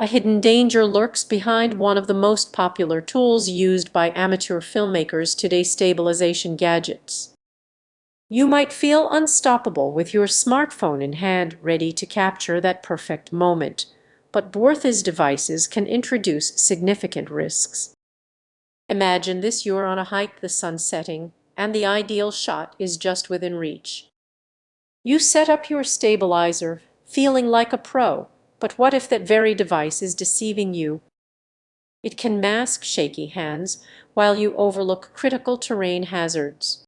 A hidden danger lurks behind one of the most popular tools used by amateur filmmakers today: stabilization gadgets. You might feel unstoppable with your smartphone in hand, ready to capture that perfect moment, but these devices can introduce significant risks. Imagine this: you're on a hike, the sun's setting, and the ideal shot is just within reach. You set up your stabilizer, feeling like a pro, but what if that very device is deceiving you? It can mask shaky hands while you overlook critical terrain hazards.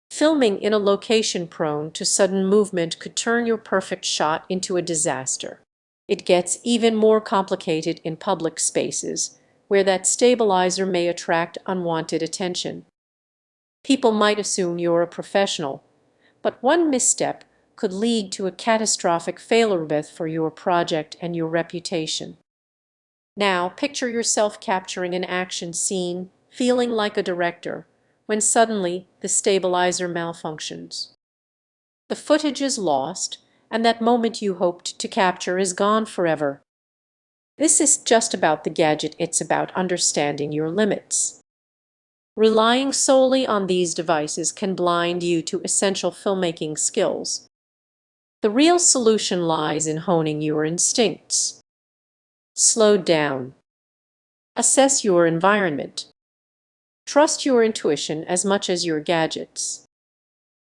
Filming in a location prone to sudden movement could turn your perfect shot into a disaster. It gets even more complicated in public spaces, where that stabilizer may attract unwanted attention. People might assume you're a professional, but one misstep could lead to a catastrophic failure for your project and your reputation. Now, picture yourself capturing an action scene, feeling like a director, when suddenly the stabilizer malfunctions. The footage is lost, and that moment you hoped to capture is gone forever. This is just about the gadget, it's about understanding your limits. Relying solely on these devices can blind you to essential filmmaking skills. The real solution lies in honing your instincts. Slow down. Assess your environment. Trust your intuition as much as your gadgets.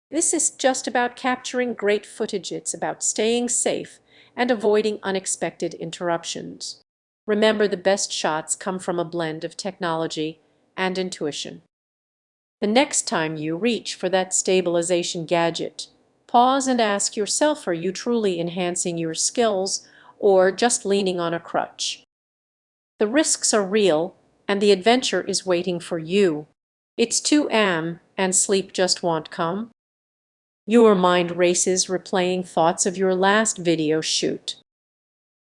This is just about capturing great footage. It's about staying safe and avoiding unexpected interruptions. Remember, the best shots come from a blend of technology and intuition. The next time you reach for that stabilization gadget, pause and ask yourself, are you truly enhancing your skills or just leaning on a crutch? The risks are real, and the adventure is waiting for you. It's 2 a.m. and sleep just won't come. Your mind races, replaying thoughts of your last video shoot.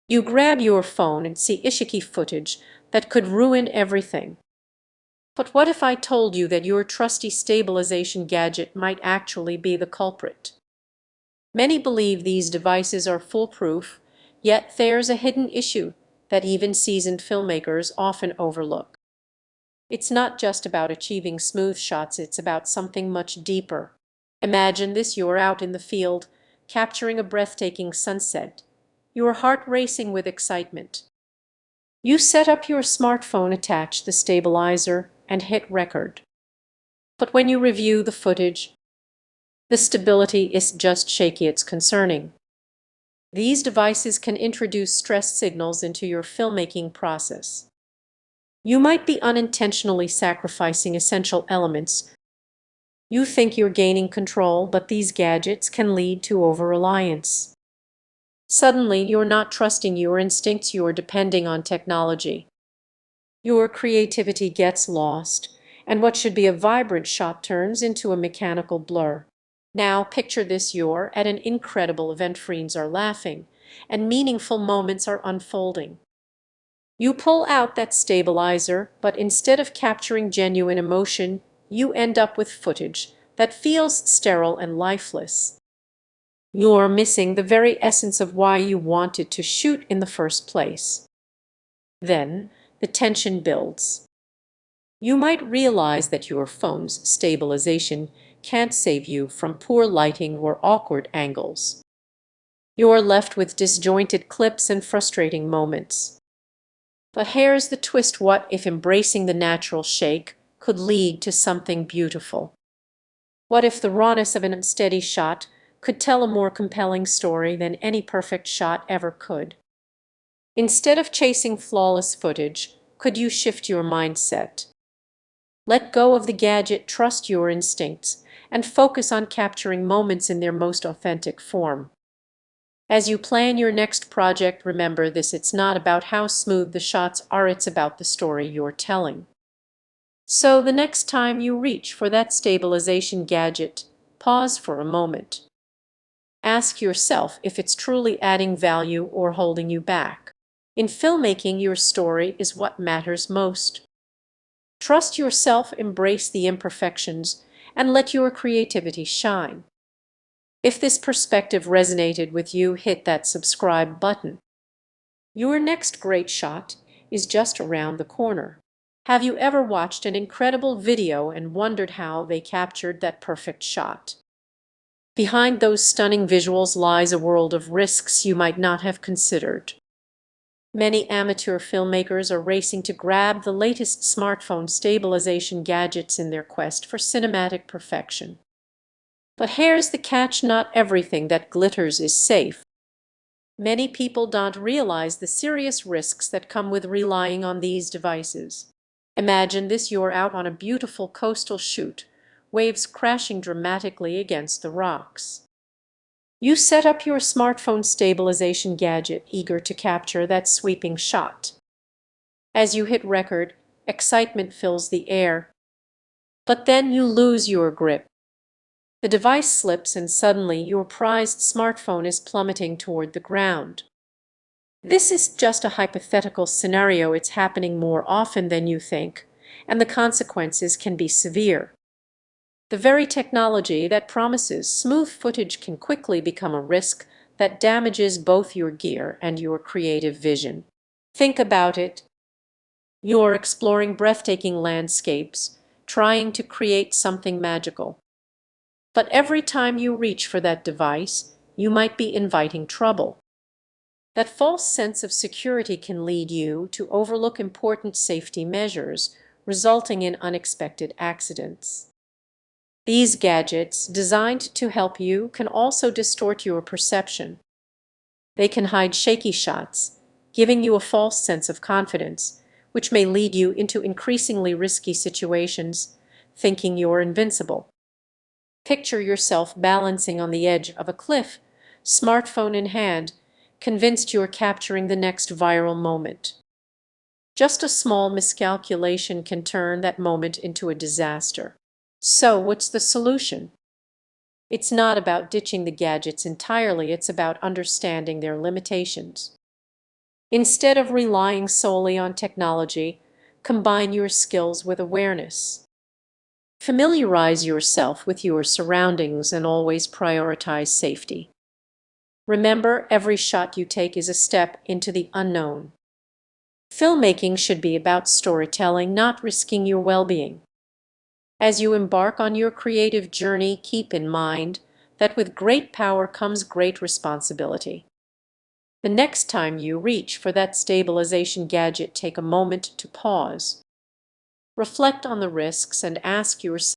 You grab your phone and see shaky footage that could ruin everything. But what if I told you that your trusty stabilization gadget might actually be the culprit? Many believe these devices are foolproof, yet there's a hidden issue that even seasoned filmmakers often overlook. It's not just about achieving smooth shots, it's about something much deeper. Imagine this: you're out in the field, capturing a breathtaking sunset, your heart racing with excitement. You set up your smartphone, attach the stabilizer, and hit record. But when you review the footage, the stability is just shaky. It's concerning. These devices can introduce stress signals into your filmmaking process. You might be unintentionally sacrificing essential elements. You think you're gaining control, but these gadgets can lead to over-reliance. Suddenly, you're not trusting your instincts, you're depending on technology. Your creativity gets lost, and what should be a vibrant shot turns into a mechanical blur. Now picture this: you're at an incredible event, friends are laughing, and meaningful moments are unfolding. You pull out that stabilizer, but instead of capturing genuine emotion, you end up with footage that feels sterile and lifeless. You're missing the very essence of why you wanted to shoot in the first place. Then the tension builds. You might realize that your phone's stabilization can't save you from poor lighting or awkward angles. You're left with disjointed clips and frustrating moments. But here's the twist: what if embracing the natural shake could lead to something beautiful? What if the rawness of an unsteady shot could tell a more compelling story than any perfect shot ever could? Instead of chasing flawless footage, could you shift your mindset? Let go of the gadget, trust your instincts, and focus on capturing moments in their most authentic form. As you plan your next project, remember this: it's not about how smooth the shots are, it's about the story you're telling. So the next time you reach for that stabilization gadget, pause for a moment. Ask yourself if it's truly adding value or holding you back. In filmmaking, your story is what matters most. Trust yourself, embrace the imperfections, and let your creativity shine. If this perspective resonated with you, hit that subscribe button. Your next great shot is just around the corner. Have you ever watched an incredible video and wondered how they captured that perfect shot? Behind those stunning visuals lies a world of risks you might not have considered. Many amateur filmmakers are racing to grab the latest smartphone stabilization gadgets in their quest for cinematic perfection. But here's the catch: not everything that glitters is safe. Many people don't realize the serious risks that come with relying on these devices. Imagine this: you're out on a beautiful coastal shoot, waves crashing dramatically against the rocks. You set up your smartphone stabilization gadget, eager to capture that sweeping shot. As you hit record, excitement fills the air. But then you lose your grip. The device slips and suddenly your prized smartphone is plummeting toward the ground. This is just a hypothetical scenario. It's happening more often than you think, and the consequences can be severe. The very technology that promises smooth footage can quickly become a risk that damages both your gear and your creative vision. Think about it. You're exploring breathtaking landscapes, trying to create something magical. But every time you reach for that device, you might be inviting trouble. That false sense of security can lead you to overlook important safety measures, resulting in unexpected accidents. These gadgets, designed to help you, can also distort your perception. They can hide shaky shots, giving you a false sense of confidence, which may lead you into increasingly risky situations, thinking you're invincible. Picture yourself balancing on the edge of a cliff, smartphone in hand, convinced you're capturing the next viral moment. Just a small miscalculation can turn that moment into a disaster. So, what's the solution? It's not about ditching the gadgets entirely, it's about understanding their limitations. Instead of relying solely on technology, combine your skills with awareness. Familiarize yourself with your surroundings and always prioritize safety. Remember, every shot you take is a step into the unknown. Filmmaking should be about storytelling, not risking your well-being. As you embark on your creative journey, keep in mind that with great power comes great responsibility. The next time you reach for that stabilization gadget, take a moment to pause. Reflect on the risks and ask yourself,